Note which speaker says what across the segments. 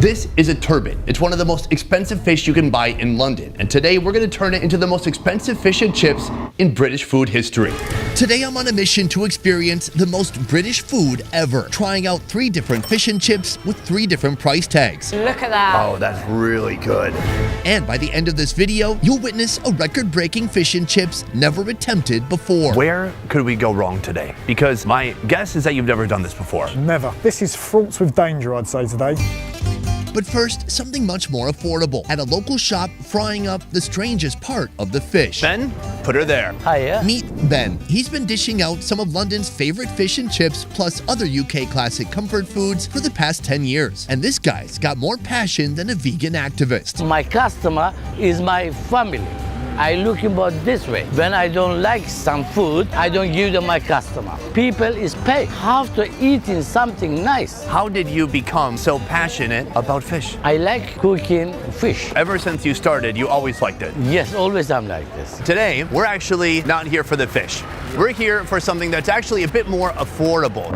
Speaker 1: This is a turbot. It's one of the most expensive fish you can buy in London. And today we're going to turn it into the most expensive fish and chips in British food history. Today I'm on a mission to experience the most British food ever, trying out 3 different fish and chips with 3 different price tags.
Speaker 2: Look at that.
Speaker 1: Oh, that's really good. And by the end of this video, you'll witness a record-breaking fish and chips never attempted before.
Speaker 3: Where could we go wrong today? Because my guess is that you've never done this before.
Speaker 4: Never. This is fraught with danger, I'd say, today.
Speaker 1: But first, something much more affordable. At a local shop, frying up the strangest part of the fish.
Speaker 3: Ben, put her there.
Speaker 5: Hiya.
Speaker 1: Meet Ben. He's been dishing out some of London's favorite fish and chips, plus other UK classic comfort foods for the past 10 years. And this guy's got more passion than a vegan activist.
Speaker 5: My customer is my family. I look about this way. When I don't like some food, I don't give them my customer. People is paid. Have to eat in something nice.
Speaker 3: How did you become so passionate about fish?
Speaker 5: I like cooking fish.
Speaker 3: Ever since you started, you always liked it.
Speaker 5: Yes, always I'm like this.
Speaker 3: Today, we're actually not here for the fish. We're here for something that's actually a bit more affordable.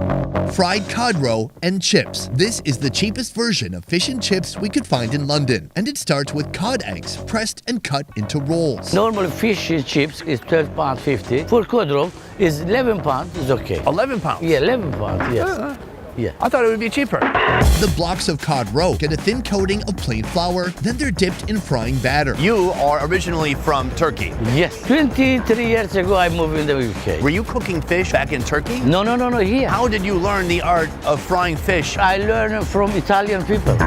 Speaker 1: Fried cod roe and chips. This is the cheapest version of fish and chips we could find in London. And it starts with cod eggs pressed and cut into rolls.
Speaker 5: Normal fish and chips is £12.50. For cod roe is £11, is okay.
Speaker 3: 11 pounds?
Speaker 5: Yeah, £11, yes. Yeah.
Speaker 3: I thought it would be cheaper.
Speaker 1: The blocks of cod roe get a thin coating of plain flour, then they're dipped in frying batter.
Speaker 3: You are originally from Turkey.
Speaker 5: Yes. 23 years ago, I moved in the UK.
Speaker 3: Were you cooking fish back in Turkey?
Speaker 5: No, here.
Speaker 3: How did you learn the art of frying fish?
Speaker 5: I learned from Italian people.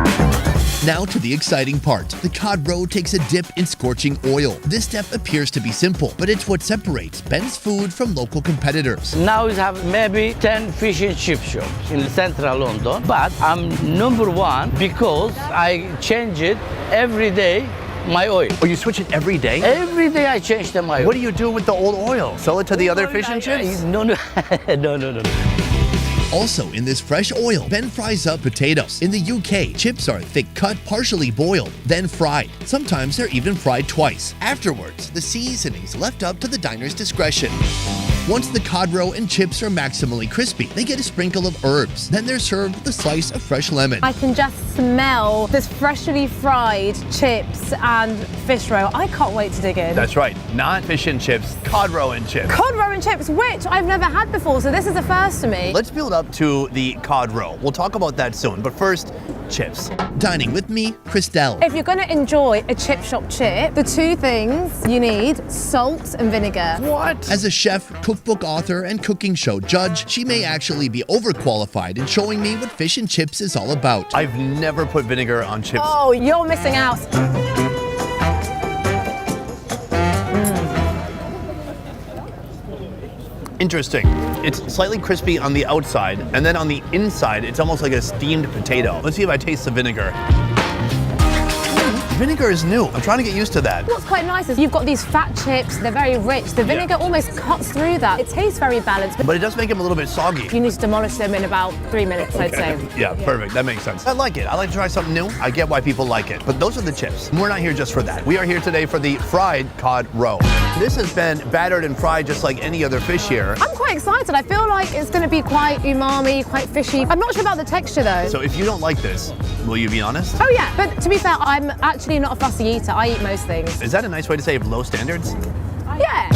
Speaker 1: Now to the exciting part. The cod roe takes a dip in scorching oil. This step appears to be simple, but it's what separates Ben's food from local competitors.
Speaker 5: Now we have maybe 10 fish and chip shops in central London, but I'm #1 because I change it every day, my oil.
Speaker 3: Oh, you switch it every day?
Speaker 5: Every day I change my oil.
Speaker 3: What do you do with the old oil? Sell it to the other fish and chips?
Speaker 5: No. No.
Speaker 1: Also in this fresh oil, Ben fries up potatoes. In the UK, chips are thick cut, partially boiled, then fried. Sometimes they're even fried twice. Afterwards, the seasoning's left up to the diner's discretion. Once the cod roe and chips are maximally crispy, they get a sprinkle of herbs. Then they're served with a slice of fresh lemon.
Speaker 2: I can just smell this freshly fried chips and fish roe. I can't wait to dig in.
Speaker 3: That's right, not fish and chips, cod roe and chips.
Speaker 2: Cod roe and chips, which I've never had before, so this is a first to me.
Speaker 3: Let's build up to the cod roe. We'll talk about that soon, but first, chips.
Speaker 1: Dining with me, Christelle.
Speaker 2: If you're gonna enjoy a chip shop chip, the 2 things you need, salt and vinegar.
Speaker 3: What?
Speaker 1: As a chef, cookbook author, and cooking show judge, she may actually be overqualified in showing me what fish and chips is all about.
Speaker 3: I've never put vinegar on chips.
Speaker 2: Oh, you're missing out.
Speaker 3: Interesting. It's slightly crispy on the outside, and then on the inside, it's almost like a steamed potato. Let's see if I taste the vinegar. Vinegar is new. I'm trying to get used to that.
Speaker 2: What's quite nice is you've got these fat chips, they're very rich. The vinegar almost cuts through that. It tastes very balanced, but
Speaker 3: But it does make them a little bit soggy.
Speaker 2: you need to demolish them in about 3 minutes, I'd say.
Speaker 3: Yeah, perfect. That makes sense. I like it. I like to try something new. I get why people like it. But those are the chips. We're not here just for that. We are here today for the fried cod roe. This has been battered and fried just like any other fish here.
Speaker 2: I'm quite excited. I feel like it's going to be quite umami, quite fishy. I'm not sure about the texture though.
Speaker 3: So if you don't like this, will you be honest?
Speaker 2: Oh yeah, but to be fair, I'm actually not a fussy eater. I eat most things.
Speaker 3: Is that a nice way to say low standards?
Speaker 2: Yeah.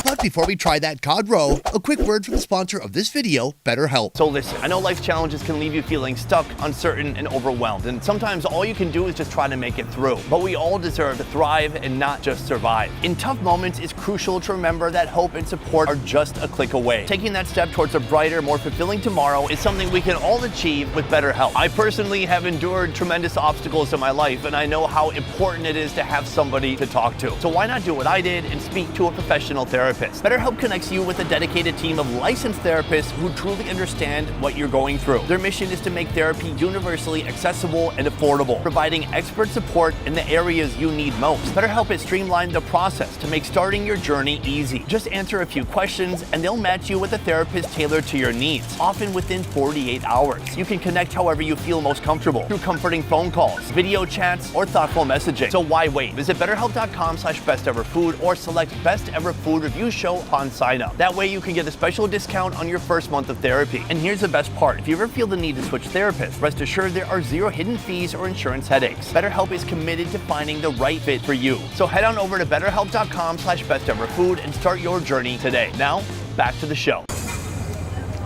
Speaker 1: But before we try that cod roe, a quick word from the sponsor of this video, BetterHelp.
Speaker 3: So listen, I know life's challenges can leave you feeling stuck, uncertain, and overwhelmed. And sometimes all you can do is just try to make it through. But we all deserve to thrive and not just survive. In tough moments, it's crucial to remember that hope and support are just a click away. Taking that step towards a brighter, more fulfilling tomorrow is something we can all achieve with BetterHelp. I personally have endured tremendous obstacles in my life, and I know how important it is to have somebody to talk to. So why not do what I did and speak to a professional therapist? BetterHelp connects you with a dedicated team of licensed therapists who truly understand what you're going through. Their mission is to make therapy universally accessible and affordable, providing expert support in the areas you need most. BetterHelp has streamlined the process to make starting your journey easy. Just answer a few questions and they'll match you with a therapist tailored to your needs, often within 48 hours. You can connect however you feel most comfortable through comforting phone calls, video chats, or thoughtful messaging. So why wait? Visit betterhelp.com/besteverfood or select Best Ever Food Review Show Show upon sign up. That way you can get a special discount on your first month of therapy. And here's the best part. If you ever feel the need to switch therapists, rest assured there are zero hidden fees or insurance headaches. BetterHelp is committed to finding the right fit for you. So head on over to betterhelp.com/besteverfood and start your journey today. Now, back to the show.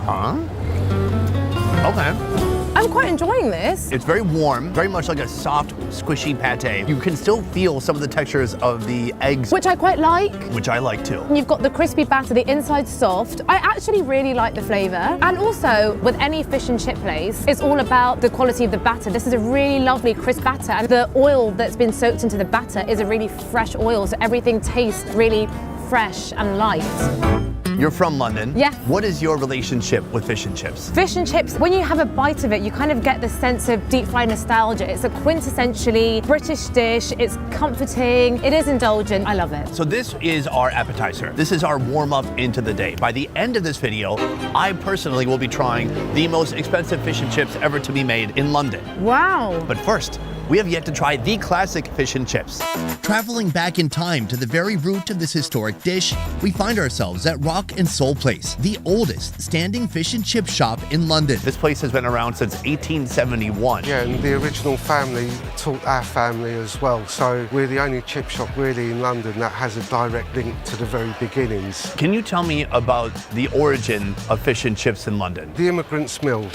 Speaker 3: Huh? Okay.
Speaker 2: I'm quite enjoying this.
Speaker 3: It's very warm, very much like a soft, squishy pate. You can still feel some of the textures of the eggs,
Speaker 2: Which I quite like.
Speaker 3: which I like too.
Speaker 2: You've got the crispy batter, the inside soft. I actually really like the flavour. And also, with any fish and chip place, it's all about the quality of the batter. This is a really lovely crisp batter, and the oil that's been soaked into the batter is a really fresh oil, so everything tastes really fresh and light.
Speaker 3: You're from London.
Speaker 2: Yes.
Speaker 3: What is your relationship with fish and chips?
Speaker 2: Fish and chips, when you have a bite of it, you kind of get the sense of deep fried nostalgia. It's a quintessentially British dish. It's comforting. It is indulgent. I love it.
Speaker 3: So this is our appetizer. This is our warm-up into the day. By the end of this video, I personally will be trying the most expensive fish and chips ever to be made in London.
Speaker 2: Wow.
Speaker 3: But first, we have yet to try the classic fish and chips.
Speaker 1: Traveling back in time to the very root of this historic dish, we find ourselves at Rock and Soul Place, the oldest standing fish and chip shop in London.
Speaker 3: This place has been around since 1871.
Speaker 6: Yeah, and the original family taught our family as well. So we're the only chip shop really in London that has a direct link to the very beginnings.
Speaker 3: Can you tell me about the origin of fish and chips in London?
Speaker 6: The immigrants' mill.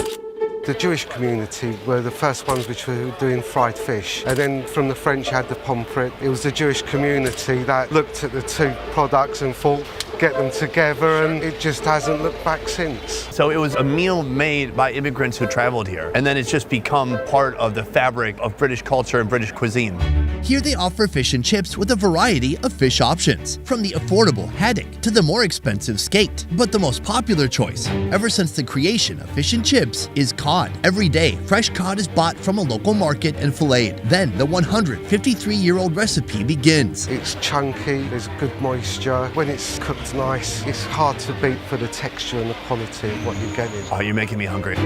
Speaker 6: The Jewish community were the first ones which were doing fried fish. And then from the French you had the pomfret. It was the Jewish community that looked at the two products and thought, get them together, and it just hasn't looked back since.
Speaker 3: So it was a meal made by immigrants who traveled here, and then it's just become part of the fabric of British culture and British cuisine.
Speaker 1: Here they offer fish and chips with a variety of fish options, from the affordable haddock to the more expensive skate. But the most popular choice, ever since the creation of fish and chips, is cod. Every day, fresh cod is bought from a local market and filleted. Then the 153-year-old recipe begins.
Speaker 6: It's chunky, there's good moisture. When it's cooked nice, it's hard to beat for the texture and the quality of what you're getting.
Speaker 3: Oh, you're making me hungry.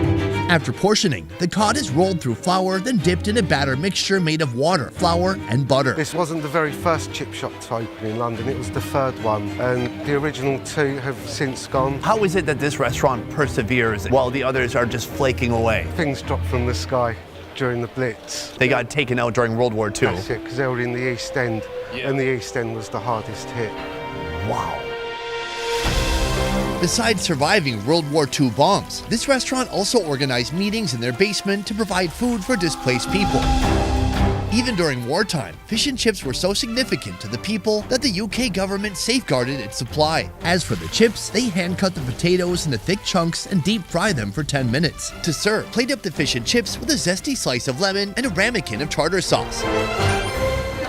Speaker 1: After portioning, the cod is rolled through flour, then dipped in a batter mixture made of water, flour, and butter.
Speaker 6: This wasn't the very first chip shop to open in London, it was the third one, and the original two have since gone.
Speaker 3: How is it that this restaurant perseveres while the others are just flaking away?
Speaker 6: Things dropped from the sky during the Blitz.
Speaker 3: They got taken out during World War II.
Speaker 6: That's it, because they were in the East End, and the East End was the hardest hit.
Speaker 3: Wow.
Speaker 1: Besides surviving World War II bombs, this restaurant also organized meetings in their basement to provide food for displaced people. Even during wartime, fish and chips were so significant to the people that the UK government safeguarded its supply. As for the chips, they hand-cut the potatoes into thick chunks and deep-fry them for 10 minutes. To serve, plate up the fish and chips with a zesty slice of lemon and a ramekin of tartar sauce.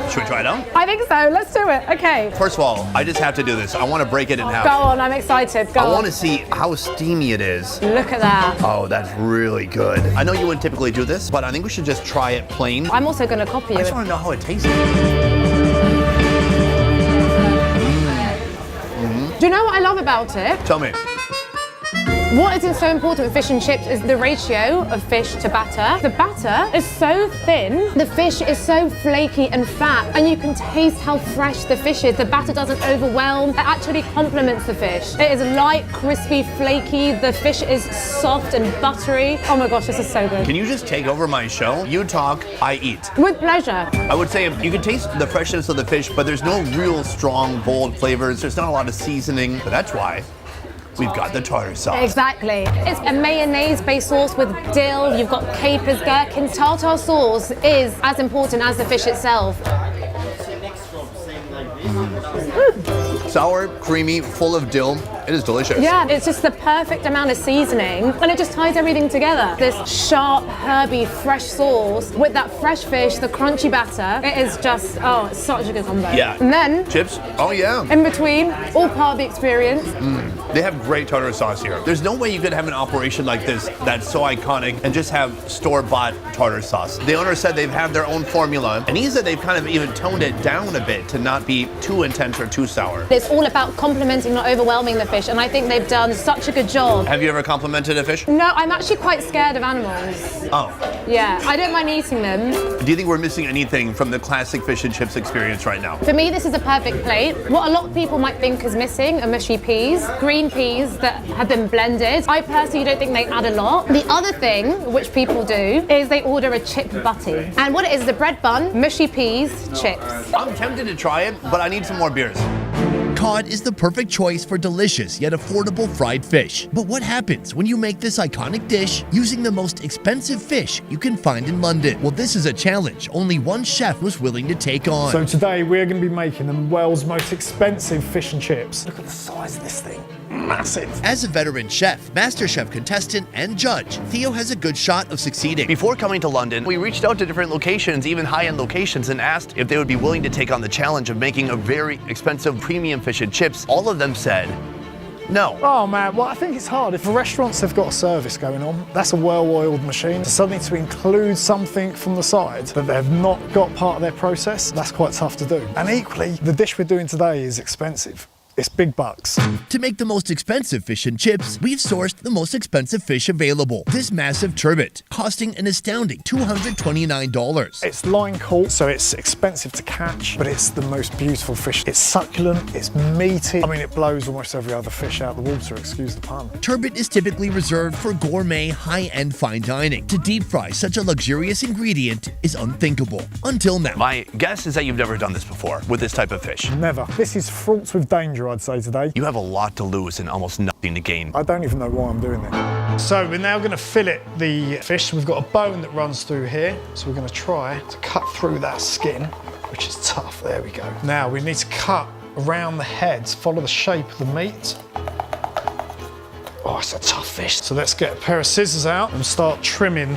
Speaker 3: Should we try it out?
Speaker 2: I think so. Let's do it. Okay.
Speaker 3: First of all, I just have to do this. I want to break it in half.
Speaker 2: Go on. I'm excited. Go
Speaker 3: I
Speaker 2: on.
Speaker 3: want to see how steamy it is.
Speaker 2: Look at that.
Speaker 3: Oh, that's really good. I know you wouldn't typically do this, but I think we should just try it plain.
Speaker 2: I'm also going to copy
Speaker 3: I
Speaker 2: you.
Speaker 3: just want to know how it tastes.
Speaker 2: Do you know what I love about it?
Speaker 3: Tell me.
Speaker 2: What is so important with fish and chips is the ratio of fish to batter. The batter is so thin, the fish is so flaky and fat, and you can taste how fresh the fish is. The batter doesn't overwhelm, it actually complements the fish. It is light, crispy, flaky, the fish is soft and buttery. Oh my gosh, this is so good.
Speaker 3: Can you just take over my show? You talk, I eat.
Speaker 2: With pleasure.
Speaker 3: I would say you can taste the freshness of the fish, but there's no real strong, bold flavors. There's not a lot of seasoning, but that's why we've got the tartar sauce.
Speaker 2: Exactly. It's a mayonnaise-based sauce with dill, you've got capers, gherkins. Tartar sauce is as important as the fish itself.
Speaker 3: Sour, creamy, full of dill. It is delicious.
Speaker 2: Yeah, it's just the perfect amount of seasoning, and it just ties everything together. This sharp, herby, fresh sauce with that fresh fish, the crunchy batter. It is just, oh, it's such a good combo.
Speaker 3: Yeah.
Speaker 2: And then,
Speaker 3: Chips? Oh, yeah.
Speaker 2: in between, all part of the experience.
Speaker 3: They have great tartar sauce here. There's no way you could have an operation like this that's so iconic and just have store-bought tartar sauce. The owner said they've had their own formula, and he said they've kind of even toned it down a bit to not be too intense or too sour.
Speaker 2: It's all about complementing, not overwhelming the fish, and I think they've done such a good job.
Speaker 3: Have you ever complimented a fish?
Speaker 2: No, I'm actually quite scared of animals.
Speaker 3: Oh.
Speaker 2: Yeah, I don't mind eating them.
Speaker 3: Do you think we're missing anything from the classic fish and chips experience right now?
Speaker 2: For me, this is a perfect plate. What a lot of people might think is missing are mushy peas, green peas that have been blended. I personally don't think they add a lot. The other thing, which people do, is they order a chip butty. And what it is a bread bun, mushy peas, chips.
Speaker 3: I'm tempted to try it, but I need some more beers.
Speaker 1: Cod is the perfect choice for delicious yet affordable fried fish. But what happens when you make this iconic dish using the most expensive fish you can find in London? Well, this is a challenge only one chef was willing to take on.
Speaker 4: So today we're going to be making the world's most expensive fish and chips. Look at the size of this thing. Massive.
Speaker 1: As a veteran chef, MasterChef contestant, and judge, Theo has a good shot of succeeding.
Speaker 3: Before coming to London, we reached out to different locations, even high-end locations, and asked if they would be willing to take on the challenge of making a very expensive premium fish and chips. All of them said no.
Speaker 4: Oh man, well I think it's hard. If the restaurants have got a service going on, that's a well-oiled machine. So suddenly to include something from the side that they've not got part of their process, that's quite tough to do. And equally, the dish we're doing today is expensive. It's big bucks.
Speaker 1: To make the most expensive fish and chips, we've sourced the most expensive fish available. This massive turbot, costing an astounding $229.
Speaker 4: It's line caught, so it's expensive to catch, but it's the most beautiful fish. It's succulent, it's meaty. I mean, it blows almost every other fish out of the water, excuse the pun.
Speaker 1: Turbot is typically reserved for gourmet, high-end fine dining. To deep fry such a luxurious ingredient is unthinkable. Until now.
Speaker 3: My guess is that you've never done this before with this type of fish.
Speaker 4: Never. This is fraught with danger, I'd say today.
Speaker 3: You have a lot to lose and almost nothing to gain.
Speaker 4: I don't even know why I'm doing this. So we're now going to fillet the fish. We've got a bone that runs through here, so we're going to try to cut through that skin, which is tough. There we go. Now we need to cut around the heads, follow the shape of the meat. Oh, it's a tough fish. So let's get a pair of scissors out and start trimming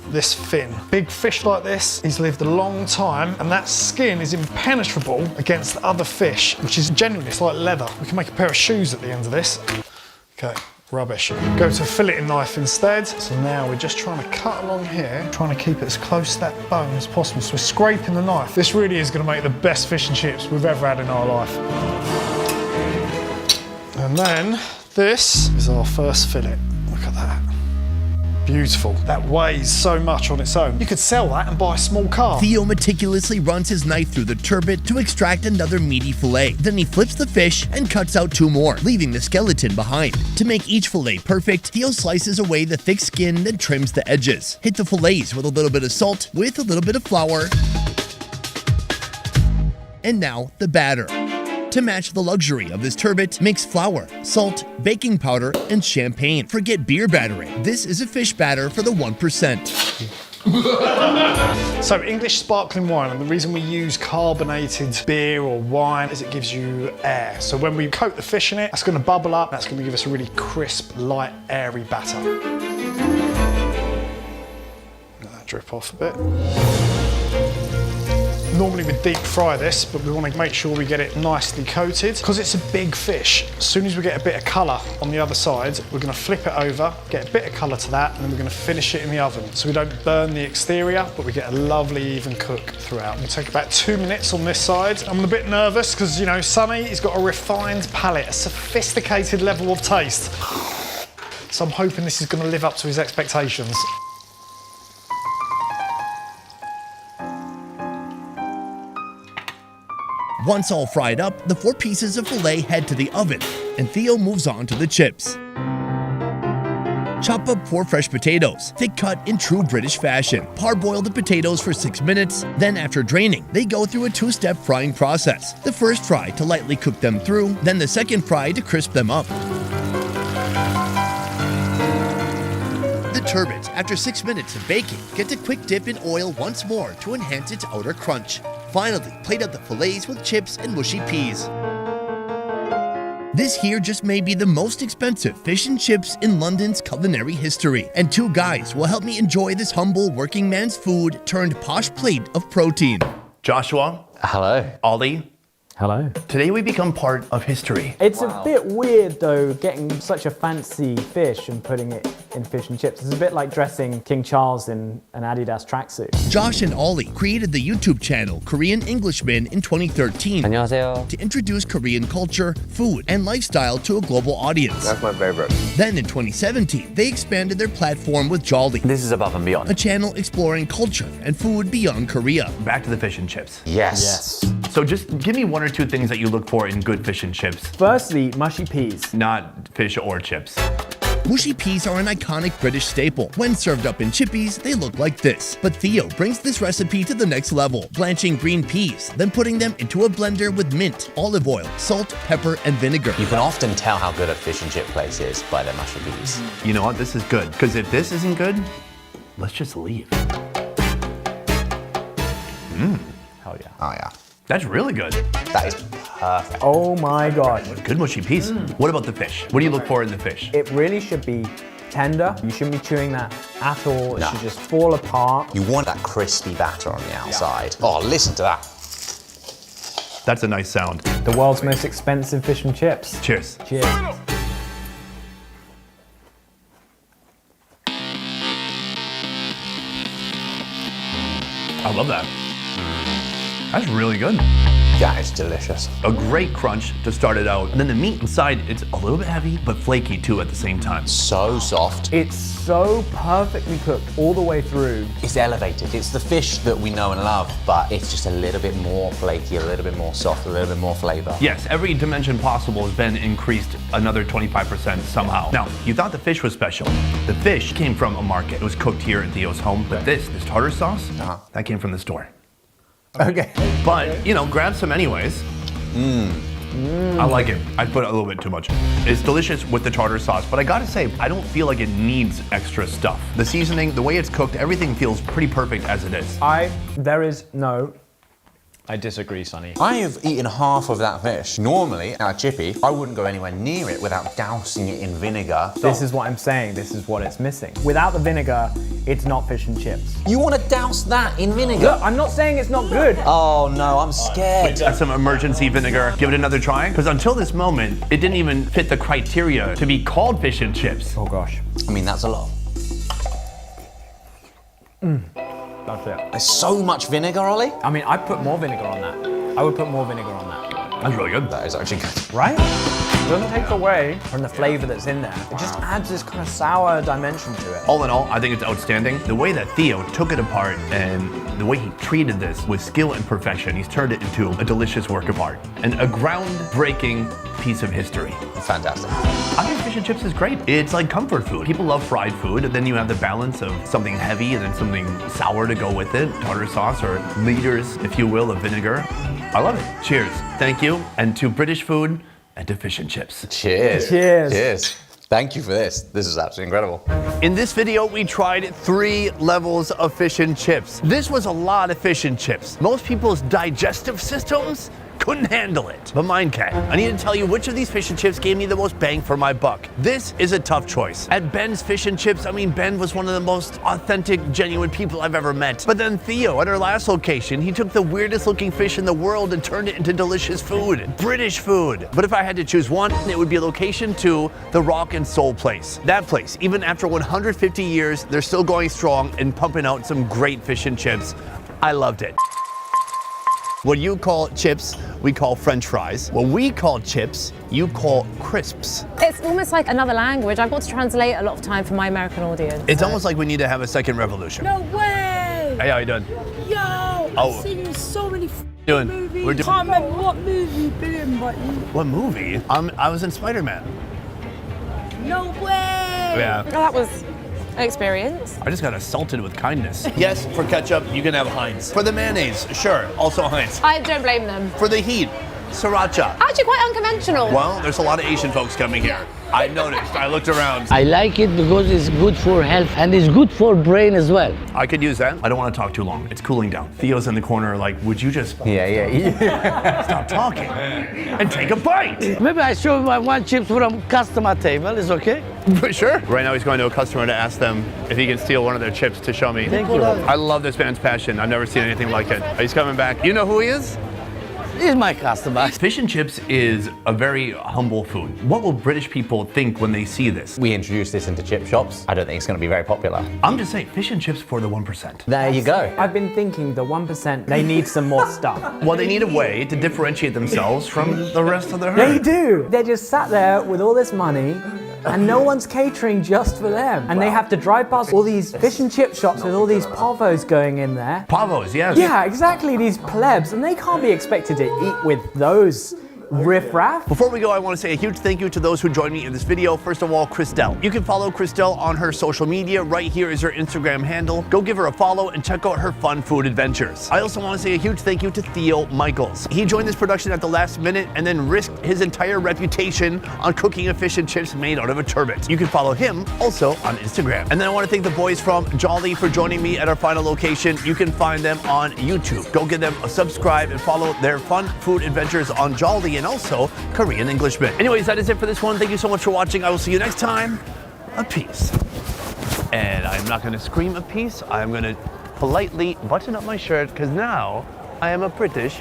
Speaker 4: this fin. Big fish like this, he's lived a long time, and that skin is impenetrable against the other fish, which is genuinely, it's like leather. We can make a pair of shoes at the end of this. Okay, rubbish. Go to a filleting knife instead. So now we're just trying to cut along here, trying to keep it as close to that bone as possible. So we're scraping the knife. This really is going to make the best fish and chips we've ever had in our life. And then this is our first fillet. Look at that. Beautiful. That weighs so much on its own. You could sell that and buy a small car.
Speaker 1: Theo meticulously runs his knife through the turbot to extract another meaty fillet. Then he flips the fish and cuts out two more, leaving the skeleton behind. To make each fillet perfect, Theo slices away the thick skin and trims the edges. Hit the fillets with a little bit of salt with a little bit of flour. And now the batter. To match the luxury of this turbot, mix flour, salt, baking powder, and champagne. Forget beer battering. This is a fish batter for the 1%.
Speaker 4: So English sparkling wine, and the reason we use carbonated beer or wine is it gives you air. So when we coat the fish in it, that's going to bubble up. That's going to give us a really crisp, light, airy batter. Let that drip off a bit. Normally we deep fry this, but we want to make sure we get it nicely coated. Because it's a big fish, as soon as we get a bit of colour on the other side, we're going to flip it over, get a bit of colour to that, and then we're going to finish it in the oven. So we don't burn the exterior, but we get a lovely even cook throughout. We'll take about 2 minutes on this side. I'm a bit nervous because, you know, Sonny, he's got a refined palate, a sophisticated level of taste. So I'm hoping this is going to live up to his expectations.
Speaker 1: Once all fried up, the 4 pieces of fillet head to the oven, and Theo moves on to the chips. Chop up 4 fresh potatoes, thick cut in true British fashion. Parboil the potatoes for 6 minutes, then after draining, they go through a 2-step frying process. The first fry to lightly cook them through, then the second fry to crisp them up. The turbot, after 6 minutes of baking, gets a quick dip in oil once more to enhance its outer crunch. Finally, plate up the fillets with chips and mushy peas. This here just may be the most expensive fish and chips in London's culinary history, and 2 guys will help me enjoy this humble working man's food turned posh plate of protein.
Speaker 3: Joshua.
Speaker 5: Hello.
Speaker 3: Ollie.
Speaker 7: Hello.
Speaker 3: Today we become part of history.
Speaker 7: It's a bit weird though, getting such a fancy fish and putting it in fish and chips. It's a bit like dressing King Charles in an Adidas tracksuit.
Speaker 1: Josh and Ollie created the YouTube channel Korean Englishmen in 2013
Speaker 8: 안녕하세요.
Speaker 1: to introduce Korean culture, food, and lifestyle to a global audience.
Speaker 8: That's my favorite.
Speaker 1: Then in 2017, they expanded their platform with Jolly,
Speaker 3: This is above and beyond.
Speaker 1: a channel exploring culture and food beyond Korea.
Speaker 3: Back to the fish and chips.
Speaker 8: Yes.
Speaker 3: So just give me one or two things that you look for in good fish and chips,
Speaker 7: Firstly, mushy peas.
Speaker 3: not fish or chips.
Speaker 1: Mushy peas are an iconic British staple. When served up in chippies, they look like this. But Theo brings this recipe to the next level, blanching green peas, then putting them into a blender with mint, olive oil, salt, pepper, and vinegar.
Speaker 9: You can often tell how good a fish and chip place is by their mushy peas.
Speaker 3: You know what? This is good. Because if this isn't good, let's just leave.
Speaker 7: Hell yeah.
Speaker 9: Oh yeah,
Speaker 3: That's really good.
Speaker 9: that is perfect.
Speaker 7: Oh my gosh.
Speaker 3: Good mushy peas. What about the fish? What do you look for in the fish?
Speaker 7: It really should be tender. You shouldn't be chewing that at all. It
Speaker 9: No.
Speaker 7: should just fall apart.
Speaker 9: You want that crispy batter on the outside. Oh, listen to that.
Speaker 3: That's a nice sound.
Speaker 7: The world's most expensive fish and chips.
Speaker 3: Cheers.
Speaker 7: Cheers.
Speaker 3: I love that. That's really good.
Speaker 9: Yeah, it's delicious.
Speaker 3: A great crunch to start it out. And then the meat inside, it's a little bit heavy, but flaky too at the same time.
Speaker 9: So soft.
Speaker 7: It's so perfectly cooked all the way through.
Speaker 9: It's elevated. It's the fish that we know and love, but it's just a little bit more flaky, a little bit more soft, a little bit more flavor.
Speaker 3: Yes, every dimension possible has been increased another 25% somehow. Now, you thought the fish was special. The fish came from a market. It was cooked here at Theo's home, but this tartar sauce, that came from the store.
Speaker 7: Okay.
Speaker 3: But, you know, grab some anyways. I like it. I put a little bit too much. It's delicious with the tartar sauce, but I gotta say, I don't feel like it needs extra stuff. The seasoning, the way it's cooked, everything feels pretty perfect as it is.
Speaker 7: I disagree, Sonny.
Speaker 9: I have eaten half of that fish. Normally, our chippy, I wouldn't go anywhere near it without dousing it in vinegar.
Speaker 7: This is what I'm saying. This is what it's missing. Without the vinegar, it's not fish and chips.
Speaker 9: You want to douse that in vinegar?
Speaker 7: Look, I'm not saying it's not good.
Speaker 9: Oh no, I'm scared.
Speaker 3: Add some emergency vinegar. Give it another try. Because until this moment, it didn't even fit the criteria to be called fish and chips.
Speaker 7: Oh gosh.
Speaker 9: I mean, that's a lot.
Speaker 7: That's it.
Speaker 9: There's so much vinegar, Ollie.
Speaker 7: I mean, I'd put more vinegar on that. I would put more vinegar on that.
Speaker 3: That's really good.
Speaker 9: That is actually good.
Speaker 7: Right? It doesn't take away from the flavor that's in there. It just adds this kind of sour dimension to it.
Speaker 3: All in all, I think it's outstanding. The way that Theo took it apart and the way he treated this with skill and perfection, he's turned it into a delicious work of art and a groundbreaking piece of history.
Speaker 9: Fantastic.
Speaker 3: I think fish and chips is great. It's like comfort food. People love fried food, and then you have the balance of something heavy and then something sour to go with it, tartar sauce or liters, if you will, of vinegar. I love it. Cheers. Thank you. And to British food and to fish and chips.
Speaker 9: Cheers.
Speaker 7: Cheers.
Speaker 9: Cheers. Thank you for this. This is absolutely incredible.
Speaker 3: In this video, we tried 3 levels of fish and chips. This was a lot of fish and chips. Most people's digestive systems couldn't handle it, but mine can. I need to tell you which of these fish and chips gave me the most bang for my buck. This is a tough choice. At Ben's Fish and Chips, I mean, Ben was one of the most authentic, genuine people I've ever met. But then Theo, at our last location, he took the weirdest looking fish in the world and turned it into delicious food, British food. But if I had to choose one, it would be location 2, the Rock and Soul place. That place, even after 150 years, they're still going strong and pumping out some great fish and chips. I loved it. What you call chips, we call French fries. What we call chips, you call crisps.
Speaker 2: It's almost like another language. I've got to translate a lot of time for my American audience.
Speaker 3: It's almost like we need to have a second revolution.
Speaker 10: No way!
Speaker 3: Hey, how you doing?
Speaker 10: Yo! I've seen so many
Speaker 3: Doing?
Speaker 10: movies.
Speaker 3: We're doing.
Speaker 10: Can't remember what movie you've been in, but
Speaker 3: What movie? I was in Spider-Man.
Speaker 10: no way!
Speaker 3: Yeah.
Speaker 2: Oh, that was an experience.
Speaker 3: I just got assaulted with kindness. Yes, for ketchup, you can have Heinz. For the mayonnaise, sure, also Heinz.
Speaker 2: I don't blame them.
Speaker 3: For the heat, Sriracha.
Speaker 2: Actually, quite unconventional.
Speaker 3: Well, there's a lot of Asian folks coming here. I noticed, I looked around.
Speaker 5: I like it because it's good for health and it's good for brain as well.
Speaker 3: I could use that. I don't want to talk too long. It's cooling down. Theo's in the corner like, would you just stop talking and take a bite?
Speaker 5: Maybe I show my one chips from customer table, is okay?
Speaker 3: Sure. Right now he's going to a customer to ask them if he can steal one of their chips to show me.
Speaker 5: Thank you.
Speaker 3: I love this man's passion. I've never seen anything like it. He's coming back. You know who he is?
Speaker 5: He's my customer.
Speaker 3: Fish and chips is a very humble food. What will British people think when they see this?
Speaker 9: We introduced this into chip shops. I don't think it's going to be very popular.
Speaker 3: I'm just saying, fish and chips for the 1%.
Speaker 9: There you go.
Speaker 7: I've been thinking the 1%, they need some more stuff.
Speaker 3: Well, they need a way to differentiate themselves from the rest of the herd.
Speaker 7: They do. They're just sat there with all this money and no one's catering just for them. And they have to drive past all these fish and chip shops with all these pavos going in there.
Speaker 3: Pavos, yes.
Speaker 7: Yeah, exactly, these plebs. And they can't be expected to eat with those riff-raff.
Speaker 3: Before we go, I want to say a huge thank you to those who joined me in this video. First of all, Christelle. You can follow Christelle on her social media. Right here is her Instagram handle. Go give her a follow and check out her fun food adventures. I also want to say a huge thank you to Theo Michaels. He joined this production at the last minute and then risked his entire reputation on cooking a fish and chips made out of a turbot. You can follow him also on Instagram. And then I want to thank the boys from Jolly for joining me at our final location. You can find them on YouTube. Go give them a subscribe and follow their fun food adventures on Jolly and also Korean Englishmen. Anyways, that is it for this one. Thank you so much for watching. I will see you next time. A peace. And I'm not going to scream a peace. I'm going to politely button up my shirt because now I am a British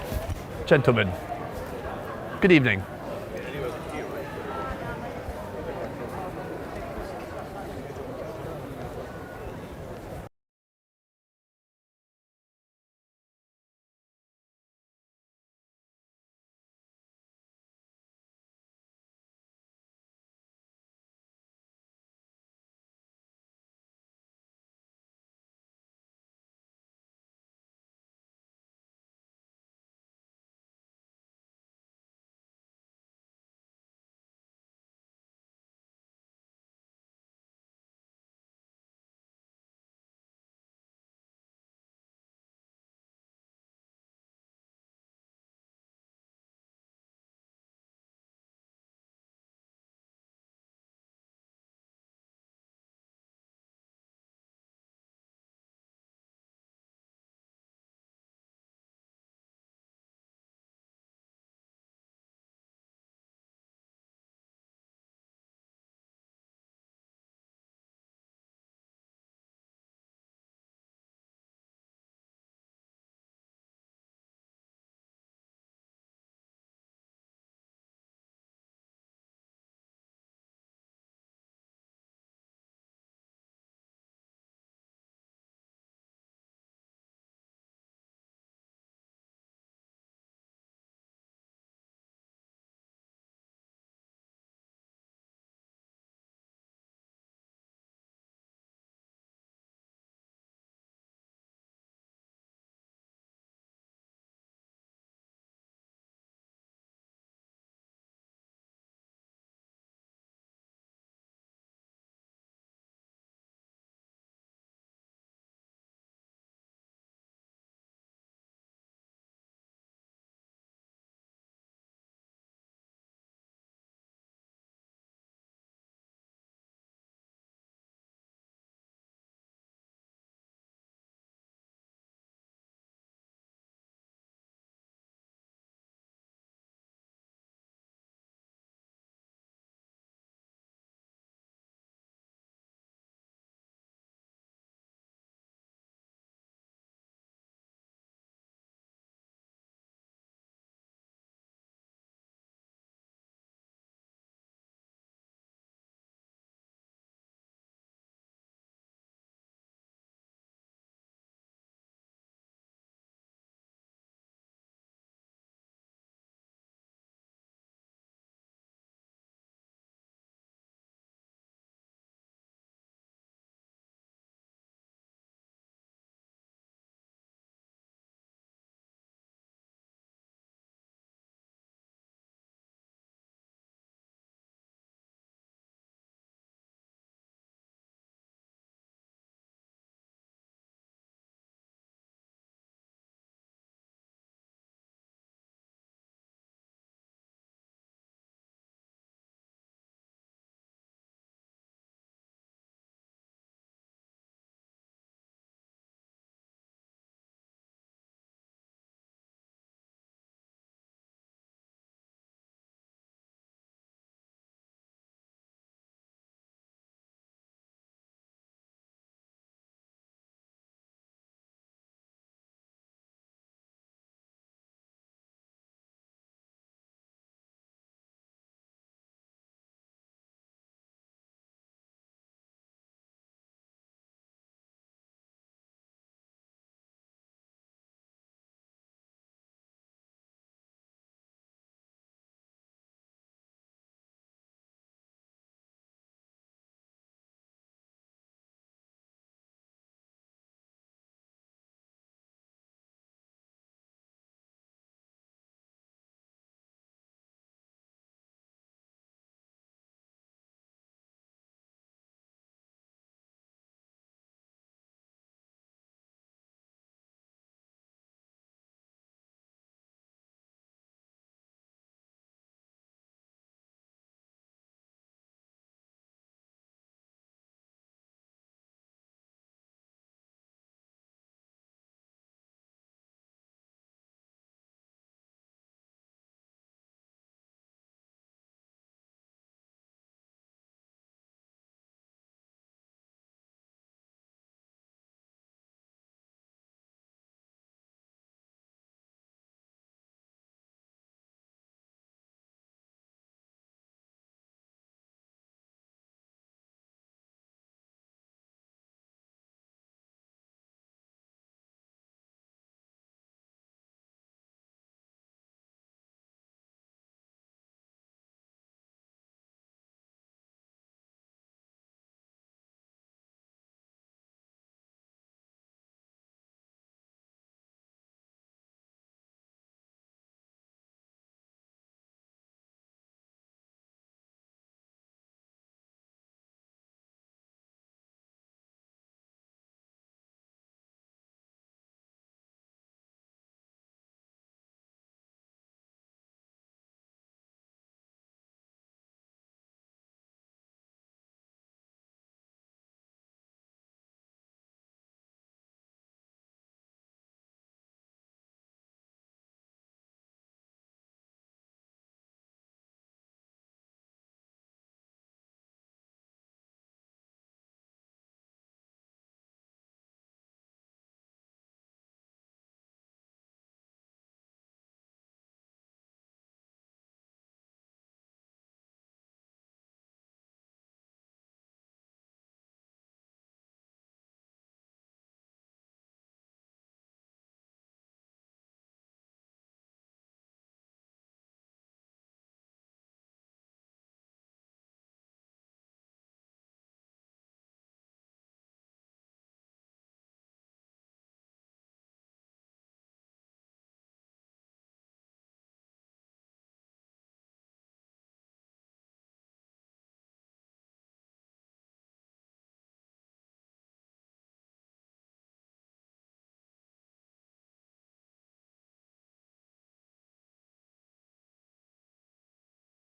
Speaker 3: gentleman. Good evening.